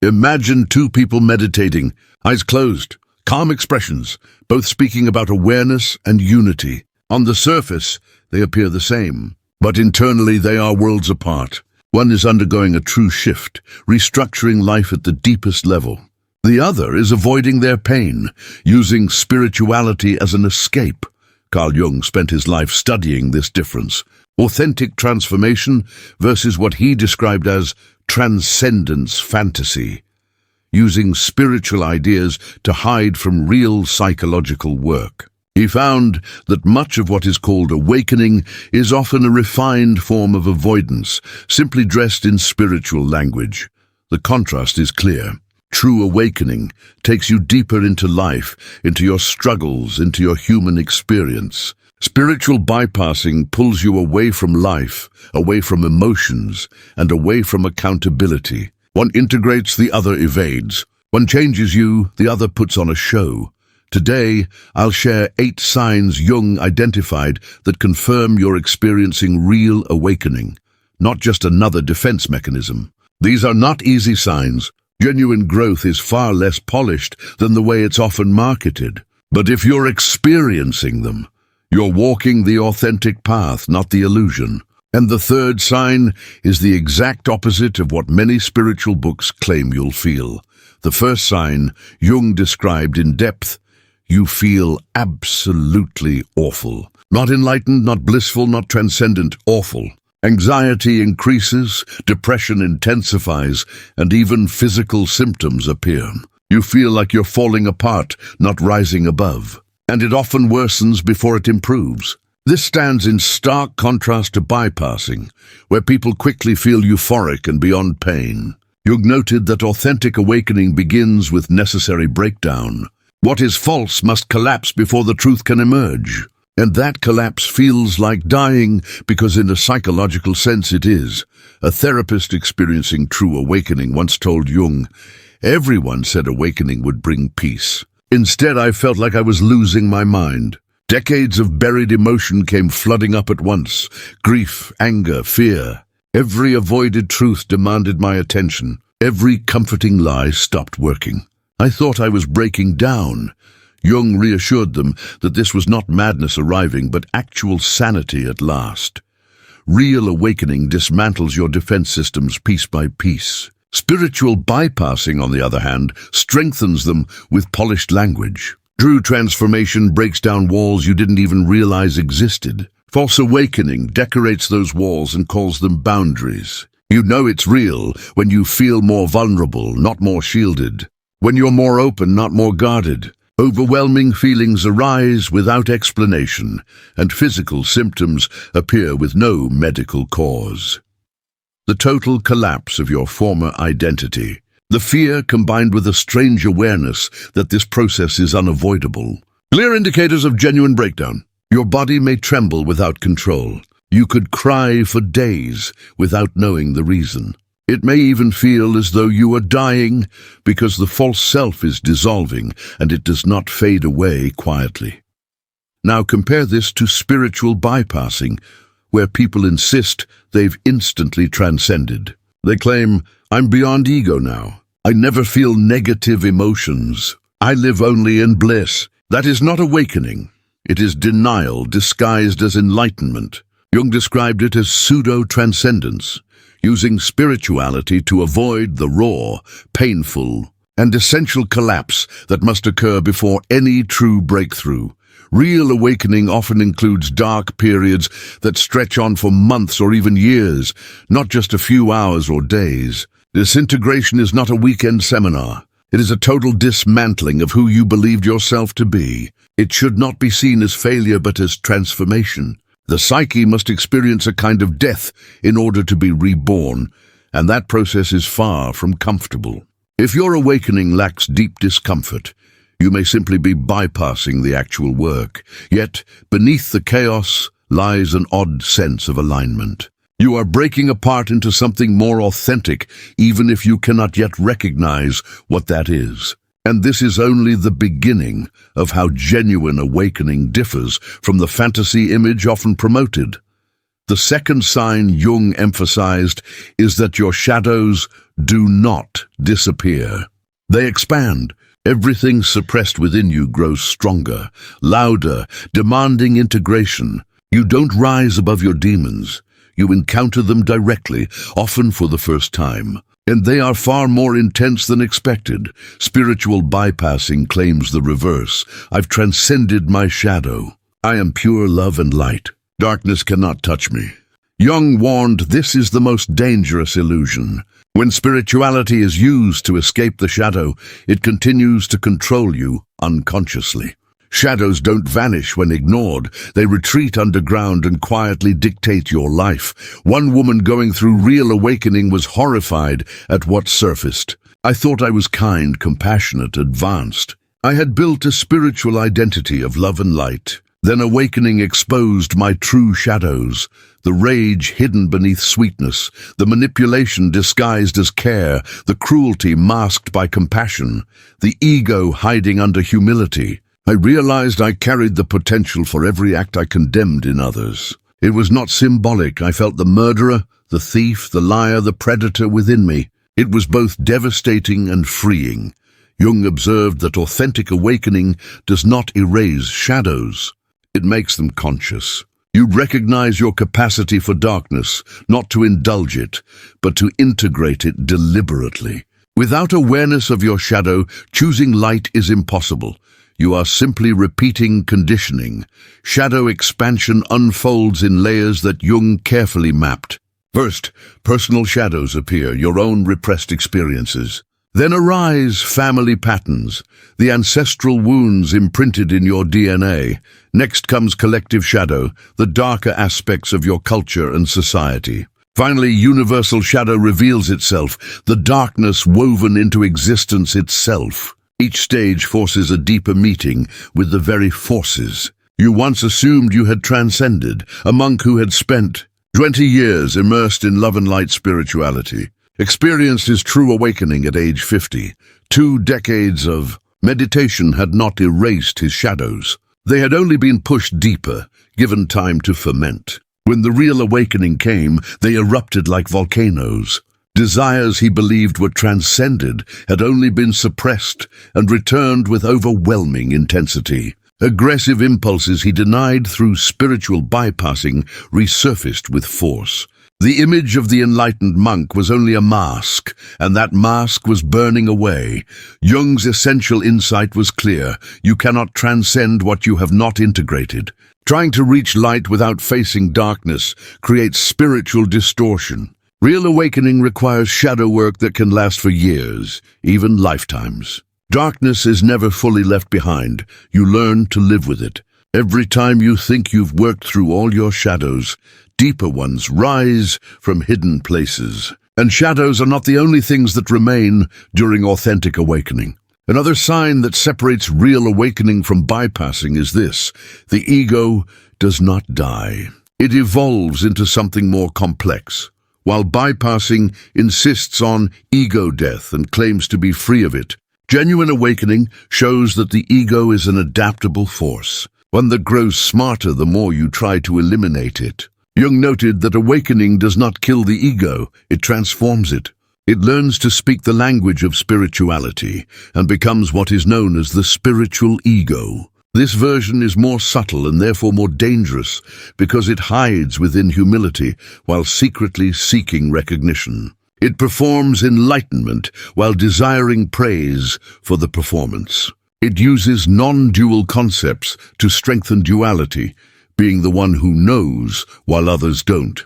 Imagine two people meditating, eyes closed, calm expressions, both speaking about awareness and unity. On the surface, they appear the same, but internally they are worlds apart. One is undergoing a true shift, restructuring life at the deepest level. The other is avoiding their pain, using spirituality as an escape. Carl Jung spent his life studying this difference. Authentic transformation versus what he described as transcendence fantasy, using spiritual ideas to hide from real psychological work. He found that much of what is called awakening is often a refined form of avoidance, simply dressed in spiritual language. The contrast is clear. True awakening takes you deeper into life, into your struggles, into your human experience. Spiritual bypassing pulls you away from life, away from emotions, and away from accountability. One integrates, the other evades. One changes you, the other puts on a show. Today, I'll share 8 signs Jung identified that confirm you're experiencing real awakening, not just another defense mechanism. These are not easy signs. Genuine growth is far less polished than the way it's often marketed. But if you're experiencing them, you're walking the authentic path, not the illusion. And the third sign is the exact opposite of what many spiritual books claim you'll feel. The first sign, Jung described in depth: you feel absolutely awful. Not enlightened, not blissful, not transcendent, awful. Anxiety increases, depression intensifies, and even physical symptoms appear. You feel like you're falling apart, not rising above. And it often worsens before it improves. This stands in stark contrast to bypassing, where people quickly feel euphoric and beyond pain. Jung noted that authentic awakening begins with necessary breakdown. What is false must collapse before the truth can emerge. And that collapse feels like dying because in a psychological sense it is. A therapist experiencing true awakening once told Jung, "Everyone said awakening would bring peace. Instead, I felt like I was losing my mind. Decades of buried emotion came flooding up at once. Grief, anger, fear. Every avoided truth demanded my attention. Every comforting lie stopped working. I thought I was breaking down." Jung reassured them that this was not madness arriving, but actual sanity at last. Real awakening dismantles your defense systems piece by piece. Spiritual bypassing, on the other hand, strengthens them with polished language. True transformation breaks down walls you didn't even realize existed. False awakening decorates those walls and calls them boundaries. You know it's real when you feel more vulnerable, not more shielded. When you're more open, not more guarded. Overwhelming feelings arise without explanation, and physical symptoms appear with no medical cause. The total collapse of your former identity. The fear combined with a strange awareness that this process is unavoidable. Clear indicators of genuine breakdown. Your body may tremble without control. You could cry for days without knowing the reason. It may even feel as though you are dying because the false self is dissolving and it does not fade away quietly. Now compare this to spiritual bypassing, where people insist they've instantly transcended. They claim, "I'm beyond ego now. I never feel negative emotions. I live only in bliss." That is not awakening. It is denial disguised as enlightenment. Jung described it as pseudo-transcendence, using spirituality to avoid the raw, painful, and essential collapse that must occur before any true breakthrough. Real awakening often includes dark periods that stretch on for months or even years, not just a few hours or days. Disintegration is not a weekend seminar. It is a total dismantling of who you believed yourself to be. It should not be seen as failure but as transformation. The psyche must experience a kind of death in order to be reborn, and that process is far from comfortable. If your awakening lacks deep discomfort, you may simply be bypassing the actual work. Yet, beneath the chaos lies an odd sense of alignment. You are breaking apart into something more authentic, even if you cannot yet recognize what that is. And this is only the beginning of how genuine awakening differs from the fantasy image often promoted. The second sign Jung emphasized is that your shadows do not disappear. They expand. Everything suppressed within you grows stronger, louder, demanding integration. You don't rise above your demons. You encounter them directly, often for the first time. And they are far more intense than expected. Spiritual bypassing claims the reverse. I've transcended my shadow. I am pure love and light. Darkness cannot touch me. Jung warned this is the most dangerous illusion. When spirituality is used to escape the shadow, it continues to control you unconsciously. Shadows don't vanish when ignored. They retreat underground and quietly dictate your life. One woman going through real awakening was horrified at what surfaced. I thought I was kind, compassionate, advanced. I had built a spiritual identity of love and light. Then awakening exposed my true shadows, the rage hidden beneath sweetness, the manipulation disguised as care, the cruelty masked by compassion, the ego hiding under humility. I realized I carried the potential for every act I condemned in others. It was not symbolic. I felt the murderer, the thief, the liar, the predator within me. It was both devastating and freeing. Jung observed that authentic awakening does not erase shadows. It makes them conscious. You recognize your capacity for darkness, not to indulge it, but to integrate it deliberately. Without awareness of your shadow, choosing light is impossible. You are simply repeating conditioning. Shadow expansion unfolds in layers that Jung carefully mapped. First, personal shadows appear, your own repressed experiences. Then arise family patterns, the ancestral wounds imprinted in your DNA. Next comes collective shadow, the darker aspects of your culture and society. Finally, universal shadow reveals itself, the darkness woven into existence itself. Each stage forces a deeper meeting with the very forces you once assumed you had transcended, a monk who had spent 20 years immersed in love and light spirituality. Experienced his true awakening at age 50. 2 decades of meditation had not erased his shadows. They had only been pushed deeper, given time to ferment. When the real awakening came, they erupted like volcanoes. Desires he believed were transcended had only been suppressed and returned with overwhelming intensity. Aggressive impulses he denied through spiritual bypassing resurfaced with force. The image of the enlightened monk was only a mask, and that mask was burning away. Jung's essential insight was clear. You cannot transcend what you have not integrated. Trying to reach light without facing darkness creates spiritual distortion. Real awakening requires shadow work that can last for years, even lifetimes. Darkness is never fully left behind. You learn to live with it. Every time you think you've worked through all your shadows, deeper ones rise from hidden places. And shadows are not the only things that remain during authentic awakening. Another sign that separates real awakening from bypassing is this: the ego does not die. It evolves into something more complex. While bypassing insists on ego death and claims to be free of it, genuine awakening shows that the ego is an adaptable force, one that grows smarter the more you try to eliminate it. Jung noted that awakening does not kill the ego, it transforms it. It learns to speak the language of spirituality and becomes what is known as the spiritual ego. This version is more subtle and therefore more dangerous because it hides within humility while secretly seeking recognition. It performs enlightenment while desiring praise for the performance. It uses non-dual concepts to strengthen duality, being the one who knows while others don't.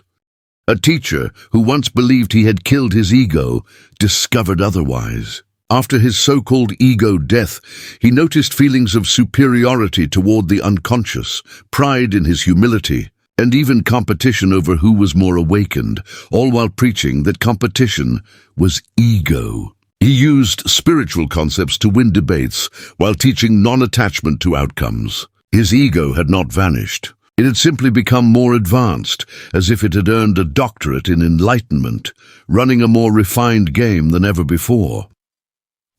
A teacher who once believed he had killed his ego discovered otherwise. After his so-called ego death, he noticed feelings of superiority toward the unconscious, pride in his humility, and even competition over who was more awakened, all while preaching that competition was ego. He used spiritual concepts to win debates while teaching non-attachment to outcomes. His ego had not vanished. It had simply become more advanced, as if it had earned a doctorate in enlightenment, running a more refined game than ever before.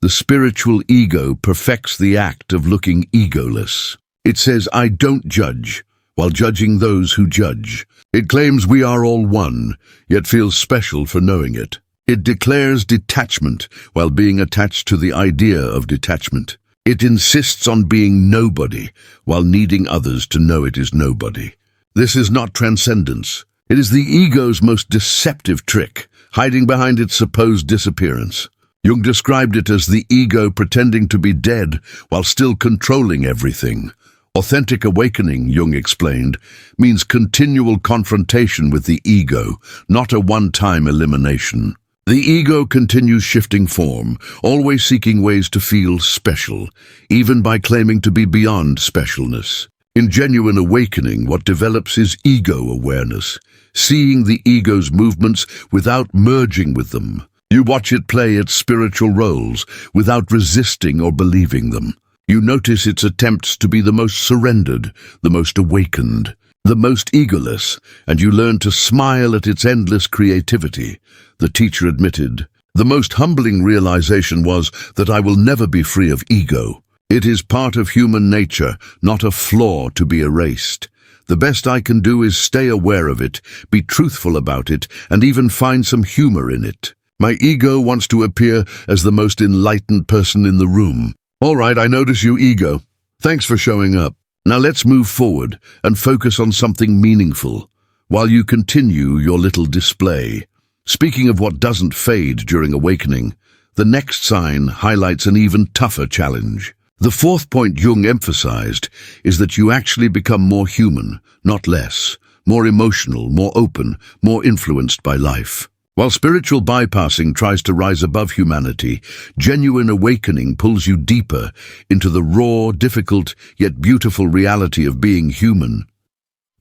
The spiritual ego perfects the act of looking egoless. It says, "I don't judge," while judging those who judge. It claims we are all one, yet feels special for knowing it. It declares detachment while being attached to the idea of detachment. It insists on being nobody while needing others to know it is nobody. This is not transcendence. It is the ego's most deceptive trick, hiding behind its supposed disappearance. Jung described it as the ego pretending to be dead while still controlling everything. Authentic awakening, Jung explained, means continual confrontation with the ego, not a one-time elimination. The ego continues shifting form, always seeking ways to feel special, even by claiming to be beyond specialness. In genuine awakening, what develops is ego awareness, seeing the ego's movements without merging with them. You watch it play its spiritual roles without resisting or believing them. You notice its attempts to be the most surrendered, the most awakened, the most egoless, and you learn to smile at its endless creativity. The teacher admitted, "The most humbling realization was that I will never be free of ego. It is part of human nature, not a flaw to be erased. The best I can do is stay aware of it, be truthful about it, and even find some humor in it. My ego wants to appear as the most enlightened person in the room. All right, I notice you, ego. Thanks for showing up. Now let's move forward and focus on something meaningful while you continue your little display." Speaking of what doesn't fade during awakening, the next sign highlights an even tougher challenge. The fourth point Jung emphasized is that you actually become more human, not less, more emotional, more open, more influenced by life. While spiritual bypassing tries to rise above humanity, genuine awakening pulls you deeper into the raw, difficult, yet beautiful reality of being human.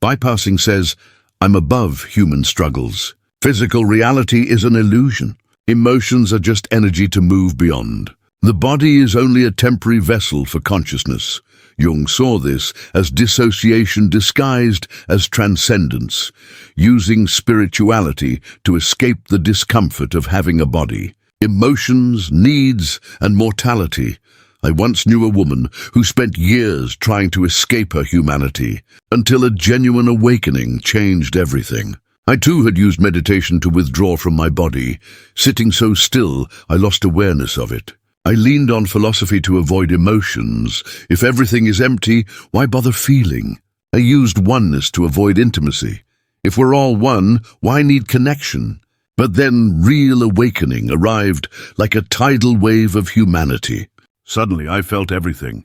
Bypassing says, "I'm above human struggles. Physical reality is an illusion. Emotions are just energy to move beyond. The body is only a temporary vessel for consciousness." Jung saw this as dissociation disguised as transcendence, using spirituality to escape the discomfort of having a body. Emotions, needs, and mortality. I once knew a woman who spent years trying to escape her humanity, until a genuine awakening changed everything. I too had used meditation to withdraw from my body. Sitting so still, I lost awareness of it. I leaned on philosophy to avoid emotions. If everything is empty, why bother feeling? I used oneness to avoid intimacy. If we're all one, why need connection? But then real awakening arrived like a tidal wave of humanity. Suddenly I felt everything.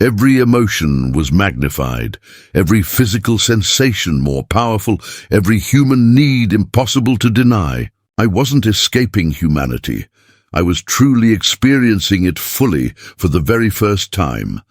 Every emotion was magnified, every physical sensation more powerful, every human need impossible to deny. I wasn't escaping humanity. I was truly experiencing it fully for the very first time.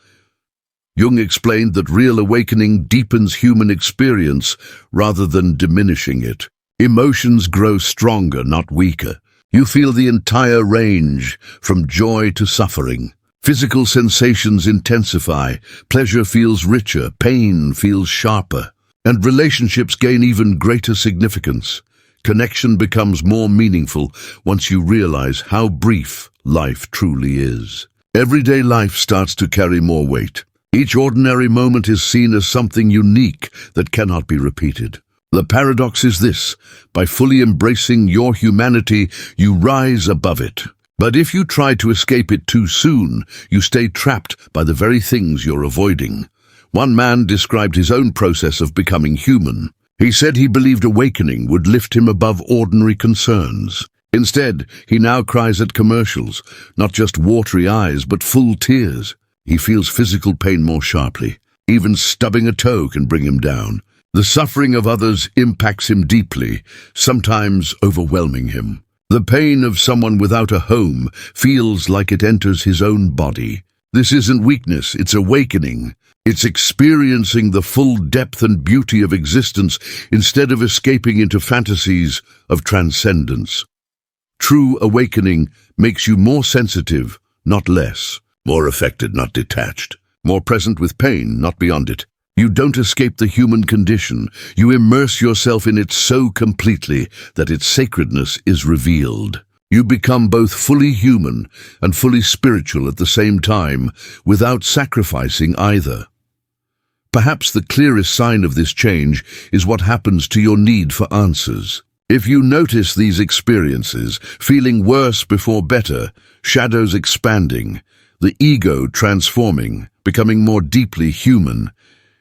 Jung explained that real awakening deepens human experience rather than diminishing it. Emotions grow stronger, not weaker. You feel the entire range, from joy to suffering. Physical sensations intensify, pleasure feels richer, pain feels sharper, and relationships gain even greater significance. Connection becomes more meaningful once you realize how brief life truly is. Everyday life starts to carry more weight. Each ordinary moment is seen as something unique that cannot be repeated. The paradox is this: by fully embracing your humanity, you rise above it. But if you try to escape it too soon, you stay trapped by the very things you're avoiding. One man described his own process of becoming human. He said he believed awakening would lift him above ordinary concerns. Instead, he now cries at commercials, not just watery eyes, but full tears. He feels physical pain more sharply. Even stubbing a toe can bring him down. The suffering of others impacts him deeply, sometimes overwhelming him. The pain of someone without a home feels like it enters his own body. This isn't weakness, it's awakening. It's experiencing the full depth and beauty of existence instead of escaping into fantasies of transcendence. True awakening makes you more sensitive, not less. More affected, not detached. More present with pain, not beyond it. You don't escape the human condition. You immerse yourself in it so completely that its sacredness is revealed. You become both fully human and fully spiritual at the same time, without sacrificing either. Perhaps the clearest sign of this change is what happens to your need for answers. If you notice these experiences, feeling worse before better, shadows expanding, the ego transforming, becoming more deeply human,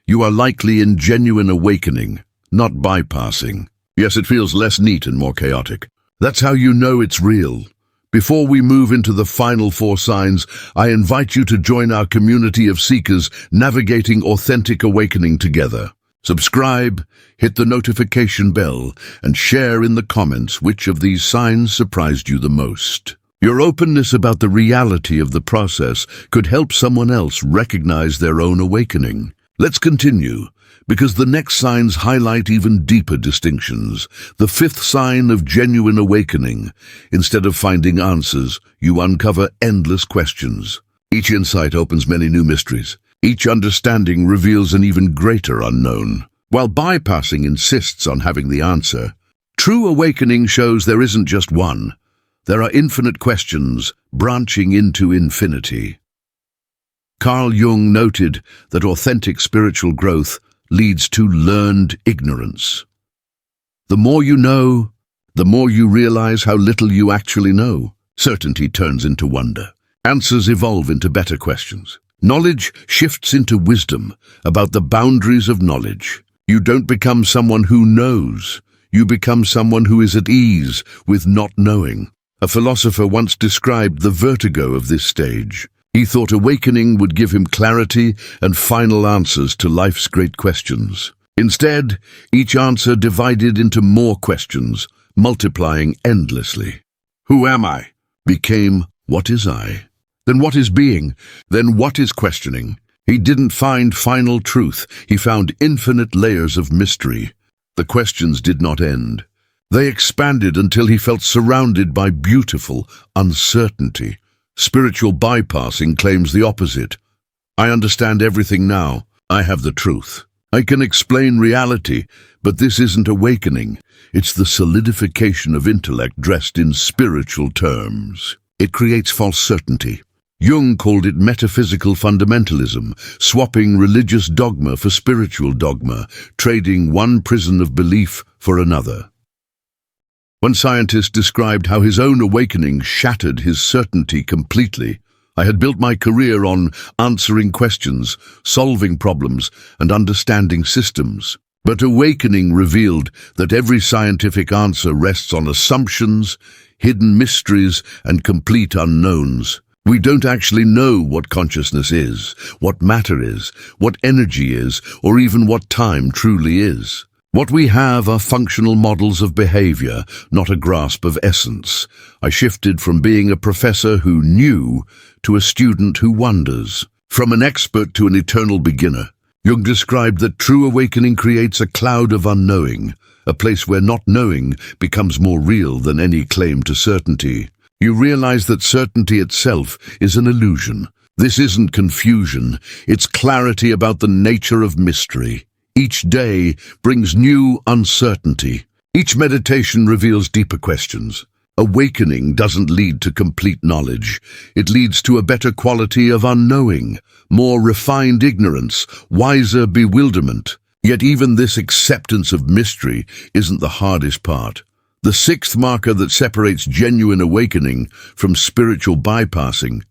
you are likely in genuine awakening, not bypassing. Yes, it feels less neat and more chaotic. That's how you know it's real. Before we move into the final 4 signs, I invite you to join our community of seekers navigating authentic awakening together. Subscribe, hit the notification bell, and share in the comments which of these signs surprised you the most. Your openness about the reality of the process could help someone else recognize their own awakening. Let's continue, because the next signs highlight even deeper distinctions. The 5th sign of genuine awakening. Instead of finding answers, you uncover endless questions. Each insight opens many new mysteries. Each understanding reveals an even greater unknown. While bypassing insists on having the answer, true awakening shows there isn't just one. There are infinite questions branching into infinity. Carl Jung noted that authentic spiritual growth leads to learned ignorance. The more you know, the more you realize how little you actually know. Certainty turns into wonder. Answers evolve into better questions. Knowledge shifts into wisdom about the boundaries of knowledge. You don't become someone who knows. You become someone who is at ease with not knowing. A philosopher once described the vertigo of this stage. He thought awakening would give him clarity and final answers to life's great questions. Instead, each answer divided into more questions, multiplying endlessly. Who am I? Became, what is I? Then what is being? Then what is questioning? He didn't find final truth. He found infinite layers of mystery. The questions did not end. They expanded until he felt surrounded by beautiful uncertainty. Spiritual bypassing claims the opposite. I understand everything now. I have the truth. I can explain reality, but this isn't awakening. It's the solidification of intellect dressed in spiritual terms. It creates false certainty. Jung called it metaphysical fundamentalism, swapping religious dogma for spiritual dogma, trading one prison of belief for another. One scientist described how his own awakening shattered his certainty completely. I had built my career on answering questions, solving problems, and understanding systems. But awakening revealed that every scientific answer rests on assumptions, hidden mysteries, and complete unknowns. We don't actually know what consciousness is, what matter is, what energy is, or even what time truly is. What we have are functional models of behavior, not a grasp of essence. I shifted from being a professor who knew to a student who wonders. From an expert to an eternal beginner. Jung described that true awakening creates a cloud of unknowing, a place where not knowing becomes more real than any claim to certainty. You realize that certainty itself is an illusion. This isn't confusion, it's clarity about the nature of mystery. Each day brings new uncertainty. Each meditation reveals deeper questions. Awakening doesn't lead to complete knowledge. It leads to a better quality of unknowing, more refined ignorance, wiser bewilderment. Yet even this acceptance of mystery isn't the hardest part. The 6th marker that separates genuine awakening from spiritual bypassing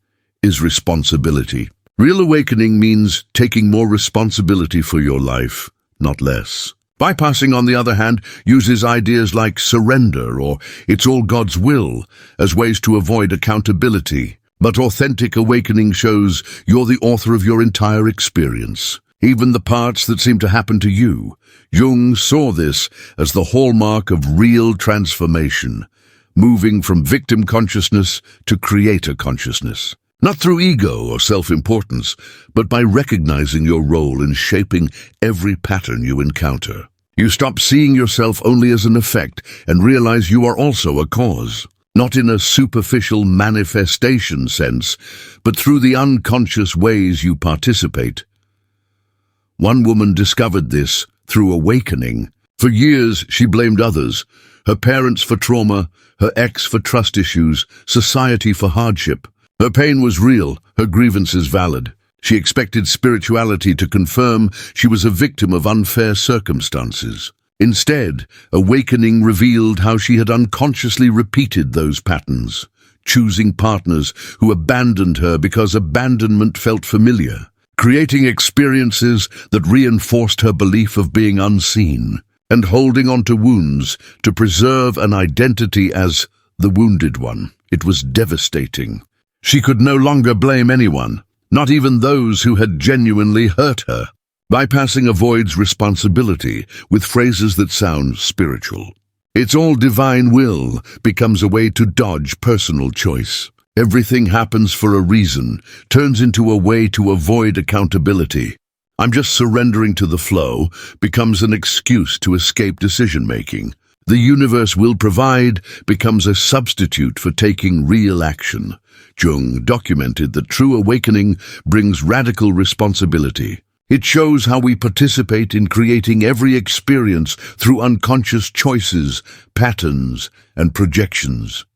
is responsibility. Real awakening means taking more responsibility for your life, not less. Bypassing, on the other hand, uses ideas like surrender or it's all God's will as ways to avoid accountability. But authentic awakening shows you're the author of your entire experience, even the parts that seem to happen to you. Jung saw this as the hallmark of real transformation, moving from victim consciousness to creator consciousness. Not through ego or self-importance, but by recognizing your role in shaping every pattern you encounter. You stop seeing yourself only as an effect and realize you are also a cause. Not in a superficial manifestation sense, but through the unconscious ways you participate. One woman discovered this through awakening. For years, she blamed others, her parents for trauma, her ex for trust issues, society for hardship. Her pain was real, her grievances valid. She expected spirituality to confirm she was a victim of unfair circumstances. Instead, awakening revealed how she had unconsciously repeated those patterns, choosing partners who abandoned her because abandonment felt familiar, creating experiences that reinforced her belief of being unseen, and holding on to wounds to preserve an identity as the wounded one. It was devastating. She could no longer blame anyone, not even those who had genuinely hurt her. Bypassing avoids responsibility with phrases that sound spiritual. It's all divine will becomes a way to dodge personal choice. Everything happens for a reason, turns into a way to avoid accountability. I'm just surrendering to the flow becomes an excuse to escape decision-making. The universe will provide becomes a substitute for taking real action. Jung documented that true awakening brings radical responsibility. It shows how we participate in creating every experience through unconscious choices, patterns, and projections.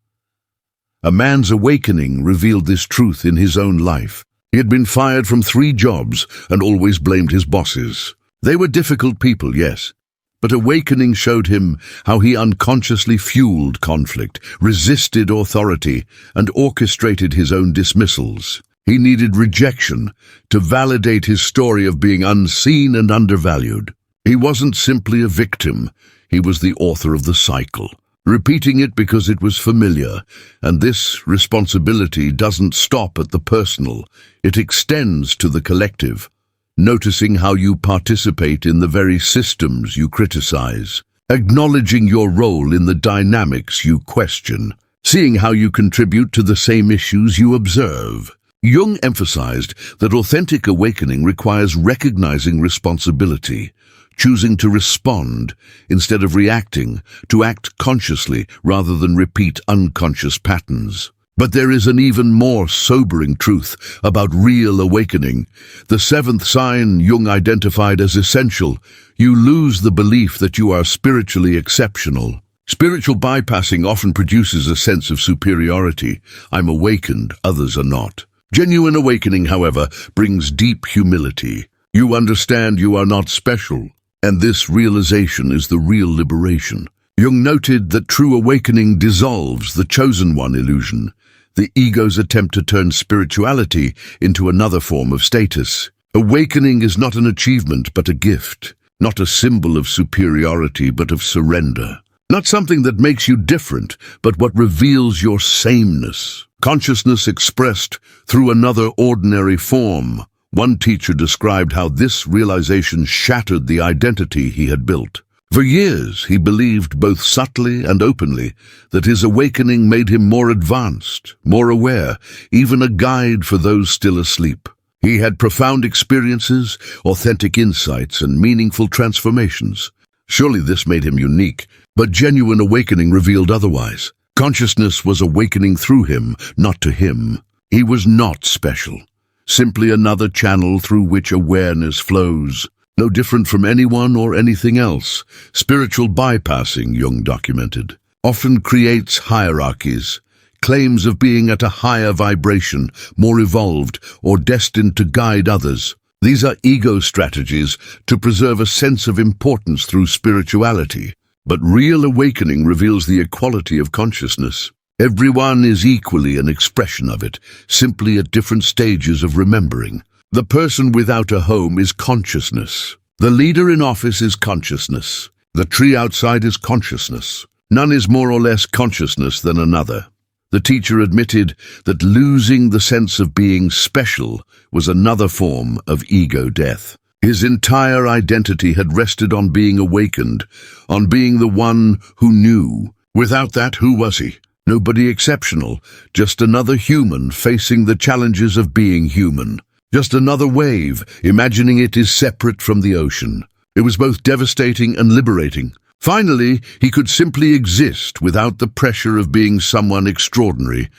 A man's awakening revealed this truth in his own life. He had been fired from 3 jobs and always blamed his bosses. They were difficult people, yes, but awakening showed him how he unconsciously fueled conflict, resisted authority, and orchestrated his own dismissals. He needed rejection to validate his story of being unseen and undervalued. He wasn't simply a victim, he was the author of the cycle, repeating it because it was familiar, and this responsibility doesn't stop at the personal, it extends to the collective, noticing how you participate in the very systems you criticize, acknowledging your role in the dynamics you question, seeing how you contribute to the same issues you observe. Jung emphasized that authentic awakening requires recognizing responsibility, choosing to respond instead of reacting, to act consciously rather than repeat unconscious patterns. But there is an even more sobering truth about real awakening. The 7th sign Jung identified as essential. You lose the belief that you are spiritually exceptional. Spiritual bypassing often produces a sense of superiority. I'm awakened, others are not. Genuine awakening, however, brings deep humility. You understand you are not special, and this realization is the real liberation. Jung noted that true awakening dissolves the chosen one illusion, the ego's attempt to turn spirituality into another form of status. Awakening is not an achievement but a gift, not a symbol of superiority but of surrender. Not something that makes you different, but what reveals your sameness. Consciousness expressed through another ordinary form. One teacher described how this realization shattered the identity he had built. For years, he believed both subtly and openly that his awakening made him more advanced, more aware, even a guide for those still asleep. He had profound experiences, authentic insights, and meaningful transformations. Surely this made him unique, but genuine awakening revealed otherwise. Consciousness was awakening through him, not to him. He was not special, simply another channel through which awareness flows, no different from anyone or anything else. Spiritual bypassing, Jung documented, often creates hierarchies, claims of being at a higher vibration, more evolved, or destined to guide others. These are ego strategies to preserve a sense of importance through spirituality. But real awakening reveals the equality of consciousness. Everyone is equally an expression of it, simply at different stages of remembering. The person without a home is consciousness. The leader in office is consciousness. The tree outside is consciousness. None is more or less consciousness than another. The teacher admitted that losing the sense of being special was another form of ego death. His entire identity had rested on being awakened, on being the one who knew. Without that, who was he? Nobody exceptional, just another human facing the challenges of being human. Just another wave, imagining it is separate from the ocean. It was both devastating and liberating. Finally, he could simply exist without the pressure of being someone extraordinary.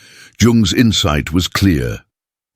Jung's insight was clear.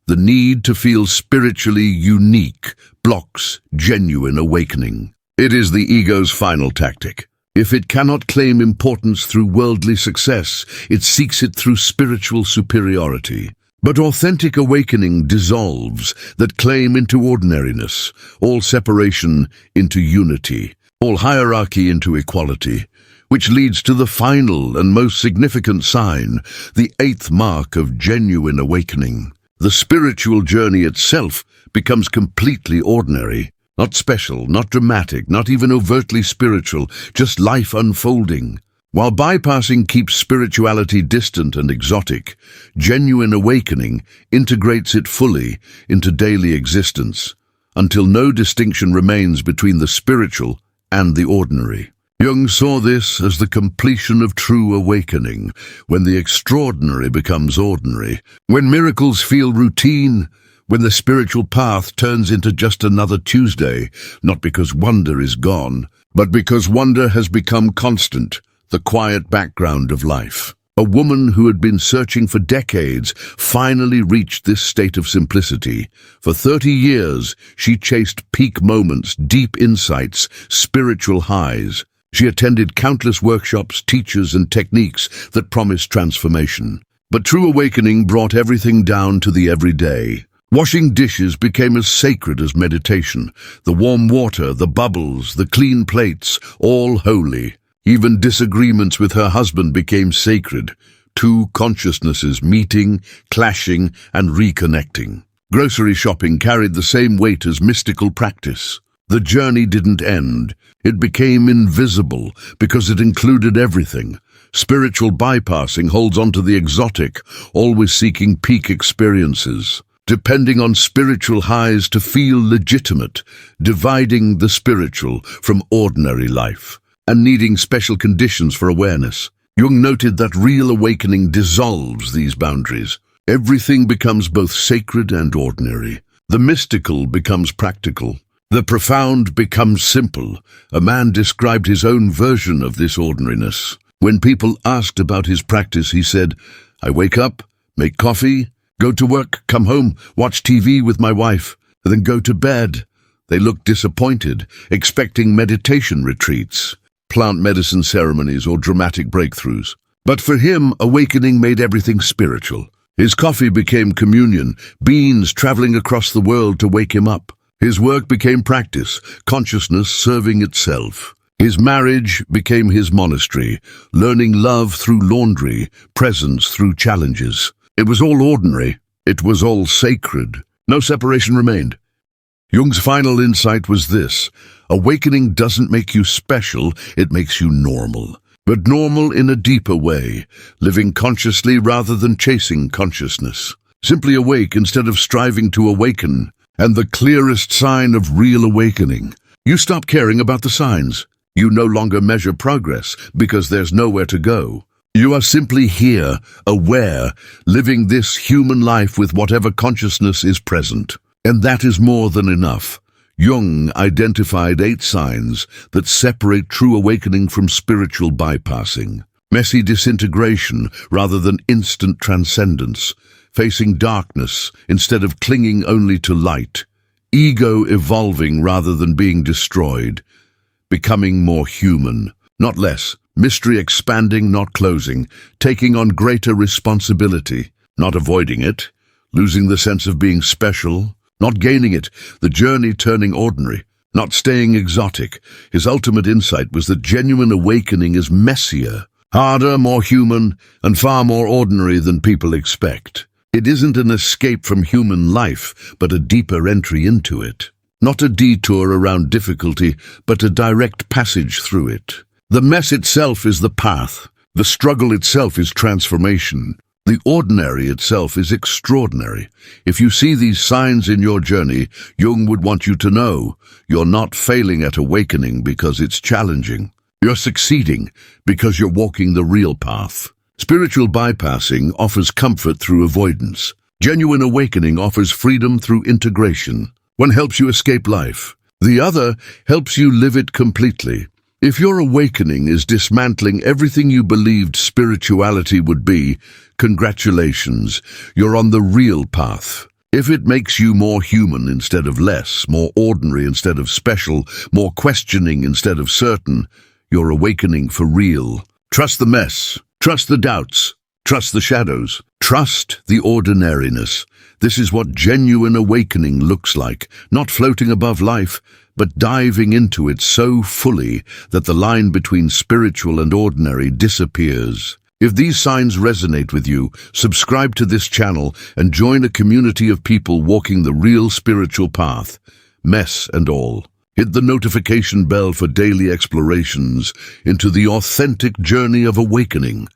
The need to feel spiritually unique blocks genuine awakening. It is the ego's final tactic. If it cannot claim importance through worldly success, it seeks it through spiritual superiority. But authentic awakening dissolves that claim into ordinariness, all separation into unity, all hierarchy into equality, which leads to the final and most significant sign, the eighth mark of genuine awakening. The spiritual journey itself becomes completely ordinary, not special, not dramatic, not even overtly spiritual, just life unfolding. While bypassing keeps spirituality distant and exotic, genuine awakening integrates it fully into daily existence, until no distinction remains between the spiritual and the ordinary. Jung saw this as the completion of true awakening, when the extraordinary becomes ordinary, when miracles feel routine, when the spiritual path turns into just another Tuesday, not because wonder is gone, but because wonder has become constant, the quiet background of life. A woman who had been searching for decades finally reached this state of simplicity. For 30 years, she chased peak moments, deep insights, spiritual highs. She attended countless workshops, teachers, and techniques that promised transformation. But true awakening brought everything down to the everyday. Washing dishes became as sacred as meditation. The warm water, the bubbles, the clean plates, all holy. Even disagreements with her husband became sacred. Two consciousnesses meeting, clashing, and reconnecting. Grocery shopping carried the same weight as mystical practice. The journey didn't end. It became invisible because it included everything. Spiritual bypassing holds on to the exotic, always seeking peak experiences, depending on spiritual highs to feel legitimate, dividing the spiritual from ordinary life, and needing special conditions for awareness. Jung noted that real awakening dissolves these boundaries. Everything becomes both sacred and ordinary. The mystical becomes practical. The profound becomes simple. A man described his own version of this ordinariness. When people asked about his practice, he said, "I wake up, make coffee, go to work, come home, watch TV with my wife, and then go to bed." They looked disappointed, expecting meditation retreats, plant medicine ceremonies, or dramatic breakthroughs. But for him, awakening made everything spiritual. His coffee became communion, beans traveling across the world to wake him up. His work became practice, consciousness serving itself. His marriage became his monastery, learning love through laundry, presence through challenges. It was all ordinary. It was all sacred. No separation remained. Jung's final insight was this: awakening doesn't make you special, it makes you normal. But normal in a deeper way, living consciously rather than chasing consciousness. Simply awake instead of striving to awaken. And the clearest sign of real awakening: you stop caring about the signs. You no longer measure progress because there's nowhere to go. You are simply here, aware, living this human life with whatever consciousness is present. And that is more than enough. Jung identified 8 signs that separate true awakening from spiritual bypassing. Messy disintegration rather than instant transcendence. Facing darkness instead of clinging only to light. Ego evolving rather than being destroyed. Becoming more human, not less. Mystery expanding, not closing. Taking on greater responsibility, not avoiding it. Losing the sense of being special, not gaining it. The journey turning ordinary, not staying exotic. His ultimate insight was that genuine awakening is messier, harder, more human, and far more ordinary than people expect. It isn't an escape from human life, but a deeper entry into it. Not a detour around difficulty, but a direct passage through it. The mess itself is the path. The struggle itself is transformation. The ordinary itself is extraordinary. If you see these signs in your journey, Jung would want you to know you're not failing at awakening because it's challenging. You're succeeding because you're walking the real path. Spiritual bypassing offers comfort through avoidance. Genuine awakening offers freedom through integration. One helps you escape life. The other helps you live it completely. If your awakening is dismantling everything you believed spirituality would be, congratulations, you're on the real path. If it makes you more human instead of less, more ordinary instead of special, more questioning instead of certain, you're awakening for real. Trust the mess. Trust the doubts. Trust the shadows. Trust the ordinariness. This is what genuine awakening looks like, not floating above life, but diving into it so fully that the line between spiritual and ordinary disappears. If these signs resonate with you, subscribe to this channel and join a community of people walking the real spiritual path, mess and all. Hit the notification bell for daily explorations into the authentic journey of awakening.